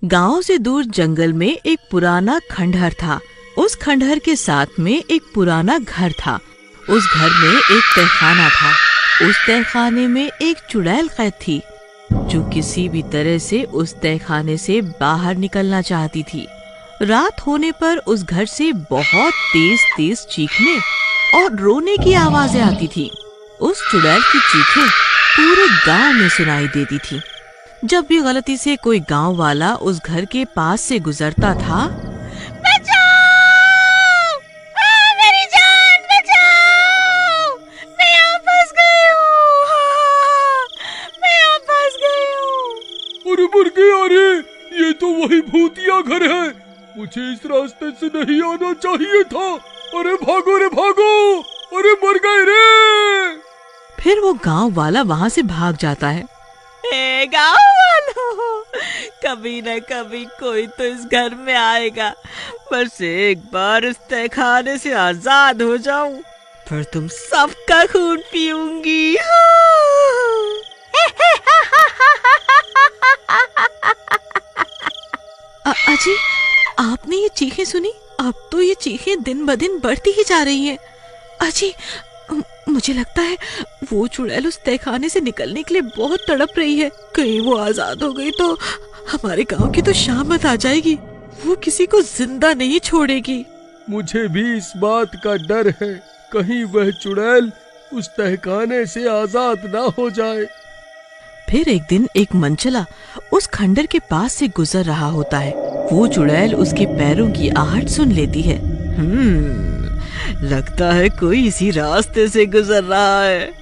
गांव से दूर जंगल में एक पुराना खंडहर था। उस खंडहर के साथ में एक पुराना घर था। उस घर में एक तहखाना था। उस तहखाने में एक चुड़ैल कैद थी, जो किसी भी तरह से उस तहखाने से बाहर निकलना चाहती थी। रात होने पर उस घर से बहुत तेज तेज चीखने और रोने की आवाजें आती थी। उस चुड़ैल की चीखें पूरे गांव में सुनाई देती थी। जब भी गलती से कोई गांव वाला उस घर के पास से गुजरता था, बचाओ! मेरी जान बचाओ! मैं यहाँ फंस गई हूँ! मैं यहाँ फंस गई हूँ! अरे मर गया रे! ये तो वही भूतिया घर है। मुझे इस रास्ते से नहीं आना चाहिए था। अरे भागो रे भागो! अरे मर गए रे! फिर वो गांव वाला वहाँ से भाग जाता है। गाँव वालों, कभी न कभी कोई तो इस घर में आएगा। बस एक बार इस तहखाने से आजाद हो जाऊं, फिर तुम सबका खून पीऊंगी। अजी, आपने ये चीखें सुनी? अब तो ये चीखें दिन ब दिन बढ़ती ही जा रही हैं। अजी, मुझे लगता है वो चुड़ैल उस तहखाने से निकलने के लिए बहुत तड़प रही है। कहीं वो आजाद हो गई तो हमारे गांव की तो शामत आ जाएगी। वो किसी को जिंदा नहीं छोड़ेगी। मुझे भी इस बात का डर है, कहीं वह चुड़ैल उस तहखाने से आजाद ना हो जाए। फिर एक दिन एक मनचला उस खंडर के पास से गुजर रहा होता है। वो चुड़ैल उसके पैरों की आहट सुन लेती है। लगता है कोई इसी रास्ते से गुजर रहा है।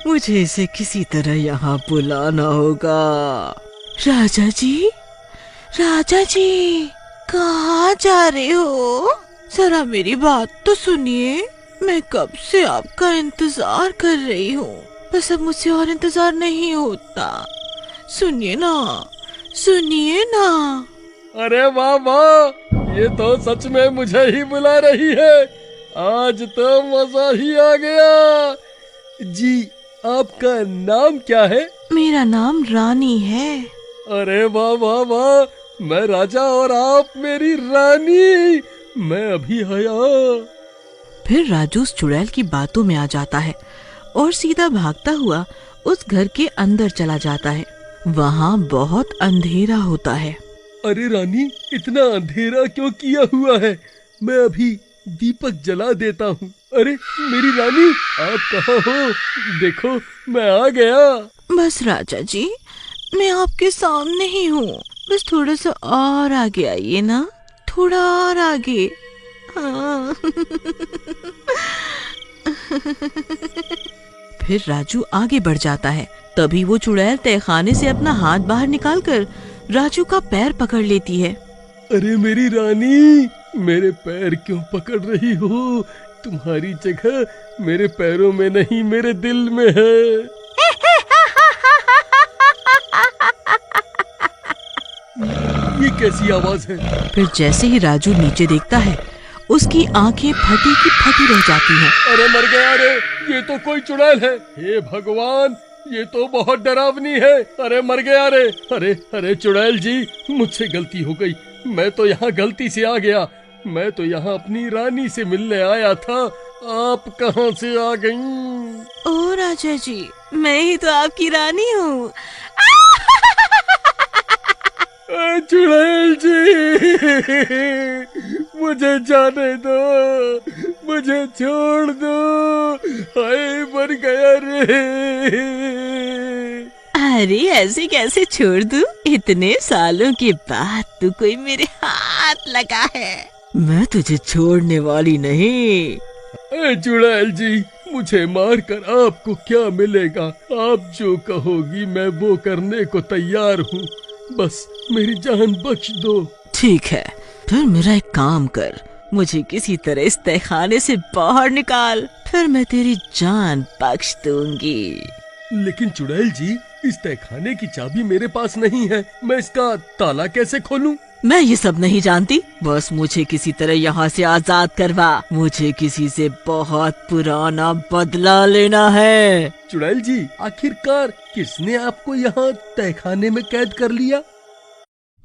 मुझे इसे किसी तरह यहाँ बुलाना होगा। राजा जी, कहाँ जा रहे हो? जरा मेरी बात तो सुनिए। मैं कब से आपका इंतजार कर रही हूँ, बस अब मुझसे और इंतजार नहीं होता। सुनिए ना। अरे वाह वाह, ये तो सच में मुझे ही बुला रही है। आज तो मजा ही आ गया। जी, आपका नाम क्या है? मेरा नाम रानी है। अरे वाह वाह वाह, मैं राजा और आप मेरी रानी। मैं अभी आया। फिर राजू उस चुड़ैल की बातों में आ जाता है और सीधा भागता हुआ उस घर के अंदर चला जाता है। वहाँ बहुत अंधेरा होता है। अरे रानी, इतना अंधेरा क्यों किया हुआ है? मैं अभी दीपक जला देता हूँ। अरे मेरी रानी, आप कहाँ हो? देखो, मैं आ गया। बस राजा जी, मैं आपके सामने ही हूँ। बस थोड़ा सा और आगे आइए ना, थोड़ा और आगे। हाँ। फिर राजू आगे बढ़ जाता है। तभी वो चुड़ैल तहखाने से अपना हाथ बाहर निकालकर राजू का पैर पकड़ लेती है। अरे मेरी रानी, मेरे पैर क्यों पकड़ रही हो? तुम्हारी जगह मेरे पैरों में नहीं, मेरे दिल में है। ये कैसी आवाज है? फिर जैसे ही राजू नीचे देखता है, उसकी आंखें फटी की फटी रह जाती हैं। अरे मर गया रे! ये तो कोई चुड़ैल है। हे भगवान, ये तो बहुत डरावनी है। अरे मर गया रे! अरे चुड़ैल जी, मुझसे गलती हो गई। मैं तो यहाँ गलती से आ गया। मैं तो यहाँ अपनी रानी से मिलने आया था। आप कहाँ से आ गईं? ओ राजा जी, मैं ही तो आपकी रानी हूँ। चुड़ैल जी, मुझे जाने दो, मुझे छोड़ दो। हाय, मर गया रे! अरे ऐसे कैसे छोड़ दूं? इतने सालों के बाद तू कोई मेरे हाथ लगा है। मैं तुझे छोड़ने वाली नहीं। चुड़ैल जी, मुझे मारकर आपको क्या मिलेगा? आप जो कहोगी मैं वो करने को तैयार हूँ। बस मेरी जान बख्श दो। ठीक है, फिर मेरा एक काम कर, मुझे किसी तरह इस तहखाने से बाहर निकाल, फिर मैं तेरी जान बख्श दूंगी। लेकिन चुड़ैल जी, इस तहखाने की चाबी मेरे पास नहीं है। मैं इसका ताला कैसे खोलूं? मैं ये सब नहीं जानती, बस मुझे किसी तरह यहाँ से आजाद करवा। मुझे किसी से बहुत पुराना बदला लेना है। चुड़ैल जी, आखिरकार किसने आपको यहाँ तहखाने में कैद कर लिया?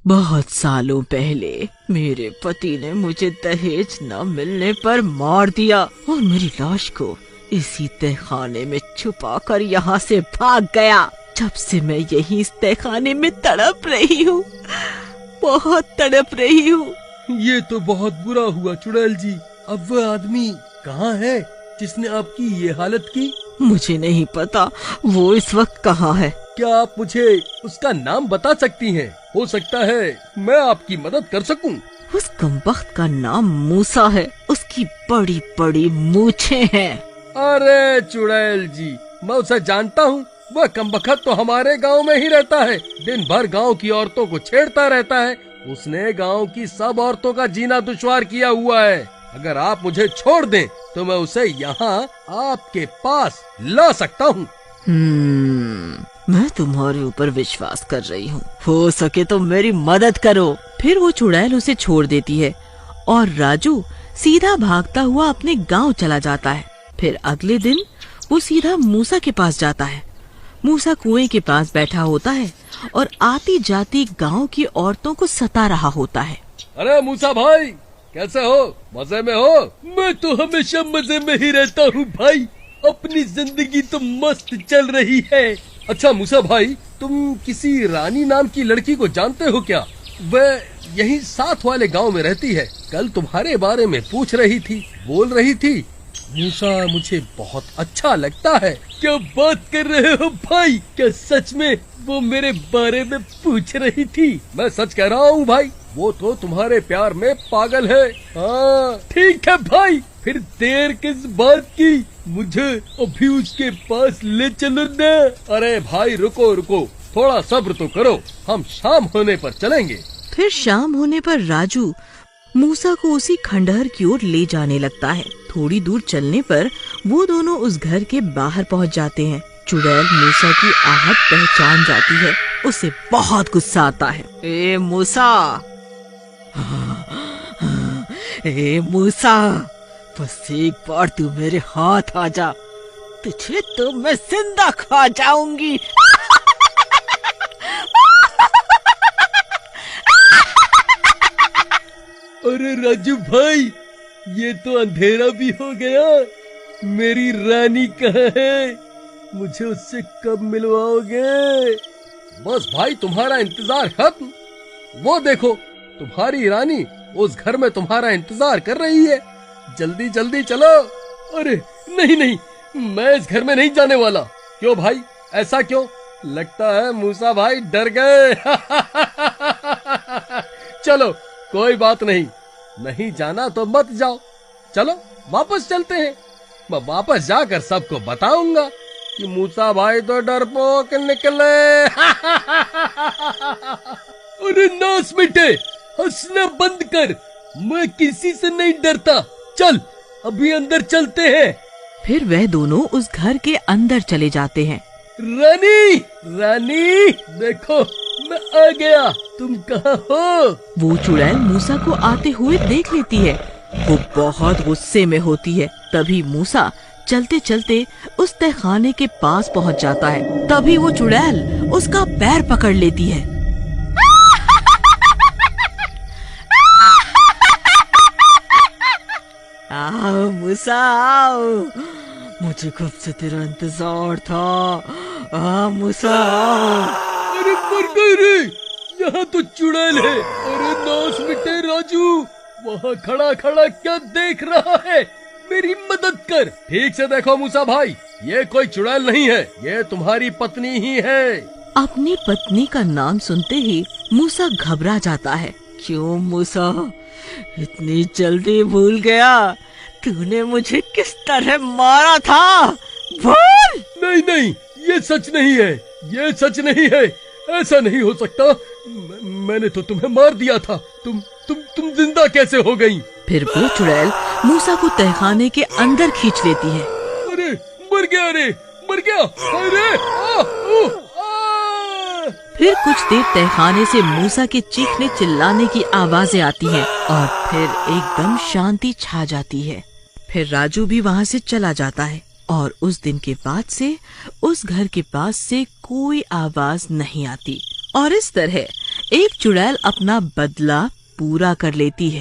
बहुत सालों पहले मेरे पति ने मुझे दहेज न मिलने पर मार दिया और मेरी लाश को इसी तहखाने में छुपा कर यहाँ से भाग गया। जब से मैं यही इस तहखाने में तड़प रही हूँ, बहुत तड़प रही हूँ। ये तो बहुत बुरा हुआ चुड़ैल जी। अब वह आदमी कहाँ है जिसने आपकी ये हालत की? मुझे नहीं पता वो इस वक्त कहाँ है। क्या आप मुझे उसका नाम बता सकती हैं? हो सकता है मैं आपकी मदद कर सकूं। उस कमबख्त का नाम मूसा है। उसकी बड़ी बड़ी मूछें हैं। अरे चुड़ैल जी, मैं उसे जानता हूँ। वह कमबख्त तो हमारे गांव में ही रहता है। दिन भर गांव की औरतों को छेड़ता रहता है। उसने गांव की सब औरतों का जीना दुश्वार किया हुआ है। अगर आप मुझे छोड़ दें तो मैं उसे यहाँ आपके पास ला सकता हूँ। मैं तुम्हारे ऊपर विश्वास कर रही हूँ, हो सके तो मेरी मदद करो। फिर वो चुड़ैल उसे छोड़ देती है और राजू सीधा भागता हुआ अपने गांव चला जाता है। फिर अगले दिन वो सीधा मूसा के पास जाता है। मूसा कुएं के पास बैठा होता है और आती जाती गांव की औरतों को सता रहा होता है। अरे मूसा भाई, कैसे हो? मजे में हो? मैं तो हमेशा मजे में ही रहता हूँ भाई। अपनी जिंदगी तो मस्त चल रही है। अच्छा मूसा भाई, तुम किसी रानी नाम की लड़की को जानते हो क्या? वह यही साथ वाले गांव में रहती है। कल तुम्हारे बारे में पूछ रही थी, बोल रही थी मूसा मुझे बहुत अच्छा लगता है। क्या बात कर रहे हो भाई? क्या सच में वो मेरे बारे में पूछ रही थी? मैं सच कह रहा हूँ भाई, वो तो तुम्हारे प्यार में पागल है। हाँ ठीक है भाई, फिर देर किस बात की? मुझे अभी उसके पास ले चलो ना। अरे भाई रुको रुको, थोड़ा सब्र तो करो, हम शाम होने पर चलेंगे। फिर शाम होने पर राजू मूसा को उसी खंडहर की ओर ले जाने लगता है। थोड़ी दूर चलने पर वो दोनों उस घर के बाहर पहुंच जाते हैं। चुड़ैल मूसा की आहट पहचान जाती है। उसे बहुत गुस्सा आता है। ए मूसा, ए मूसा, बस एक बार तू मेरे हाथ आ जा, तुझे तो मैं जिंदा खा जाऊंगी। अरे राजू भाई, ये तो अंधेरा भी हो गया। मेरी रानी कहाँ है? मुझे उससे कब मिलवाओगे? बस भाई तुम्हारा इंतजार खत्म। वो देखो, तुम्हारी रानी उस घर में तुम्हारा इंतजार कर रही है। जल्दी जल्दी चलो। अरे नहीं नहीं, मैं इस घर में नहीं जाने वाला। क्यों भाई, ऐसा क्यों? लगता है मूसा भाई डर गए। चलो कोई बात नहीं, नहीं जाना तो मत जाओ। चलो वापस चलते हैं। मैं वापस जाकर सबको बताऊंगा कि मूसा भाई तो डरपोक निकले। अरे नास मिटे, हंसना बंद कर। मैं किसी से नहीं डरता। चल अभी अंदर चलते हैं। फिर वह दोनों उस घर के अंदर चले जाते हैं। रानी, रानी देखो मैं आ गया। तुम कहाँ हो? वो चुड़ैल मूसा को आते हुए देख लेती है। वो बहुत गुस्से में होती है। तभी मूसा चलते चलते उस तहखाने के पास पहुंच जाता है। तभी वो चुड़ैल उसका पैर पकड़ लेती है। आओ मूसा आओ, मुझे कब से तेरा इंतजार था। आ मूसा आओ। अरे मर गए रे, यहाँ तो चुड़ैल है। अरे नाश मिटे राजू, वहाँ खड़ा खड़ा क्या देख रहा है? मेरी मदद कर। ठीक से देखो मूसा भाई, ये कोई चुड़ैल नहीं है, ये तुम्हारी पत्नी ही है। अपनी पत्नी का नाम सुनते ही मूसा घबरा जाता है। क्यों मूसा, इतनी जल्दी भूल गया? तूने मुझे किस तरह मारा था? भूल? नहीं नहीं, ये सच नहीं है, ये सच नहीं है। ऐसा नहीं हो सकता। मैंने तो तुम्हें मार दिया था। तुम जिंदा कैसे हो गई? फिर वो चुड़ैल मूसा को तहखाने के अंदर खींच लेती है। अरे मर गया रे, मर गया। अरे फिर कुछ देर तहखाने से मूसा के चीखने चिल्लाने की आवाजें आती हैं और फिर एकदम शांति छा जाती है। फिर राजू भी वहाँ से चला जाता है और उस दिन के बाद से उस घर के पास से कोई आवाज नहीं आती। और इस तरह एक चुड़ैल अपना बदला पूरा कर लेती है।